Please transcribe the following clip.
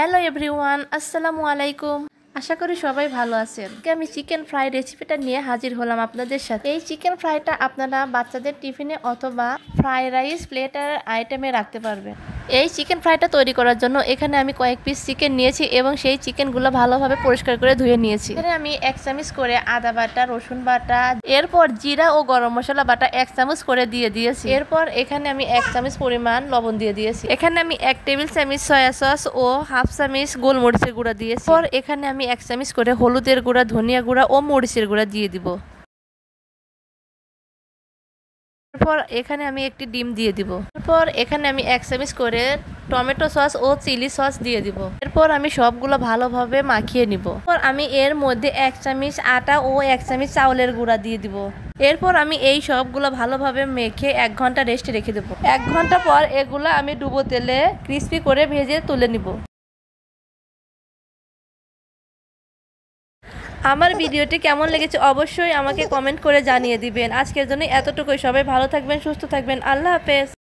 Hello everyone, আসসালামু আলাইকুম। আশা করি সবাই ভালো আছেন। আমি চিকেন ফ্রাই রেসিপিটা নিয়ে হাজির হলাম আপনাদের সাথে। এই চিকেন ফ্রাইটা আপনারা বাচ্চাদের টিফিনে অথবা ফ্রাই রাইস প্লেটার আইটেমে রাখতে পারবেন। এই চিকেন ফ্রাইটা তৈরি করার জন্য এখানে আমি কয়েক পিস চিকেন নিয়েছি এবং সেই চিকেনগুলো ভালোভাবে পরিষ্কার করে ধুয়ে নিয়েছি। এখানে আমি 1 চামচ করে আদা বাটা, রসুন বাটা, এরপর জিরা ও গরম মশলা বাটা 1 চামচ করে দিয়ে দিয়েছি। এরপর এখানে আমি 1 চামচ পরিমাণ লবণ দিয়ে দিয়েছি। এখানে আমি 1 টেবিল চামচ সয়া সস ও হাফ চামচ গোলমরিচের গুঁড়া দিয়েছি। এরপর এখানে আমি 1 চামচ করে হলুদের গুঁড়া, ধনিয়া গুঁড়া ও মরিচের গুঁড়া দিয়ে দিব। এরপর এখানে আমি একটি ডিম দিয়ে দিব। এরপর এখানে আমি 1 চামচ করে টমেটো সস ও চিলি সস দিয়ে দিব। এরপর আমি সবগুলো ভালোভাবে মাখিয়ে নিব। এরপর আমি এর মধ্যে 1 চামচ আটা ও 1 চামচ চাউলের গুঁড়া দিয়ে দিব। এরপর আমি এই সবগুলো ভালোভাবে মেখে 1 ঘন্টা রেস্টে রেখে দেব। 1 ঘন্টা পর এগুলো আমি ডুবো তেলে ক্রিস্পি করে ভেজে তুলে নিব। আমার ভিডিওটি কেমন লেগেছে অবশ্যই আমাকে কমেন্ট করে জানিয়ে দিবেন। আজকের জন্য এতটুকুই। সবাই ভালো থাকবেন, সুস্থ থাকবেন। আল্লাহ হাফেজ।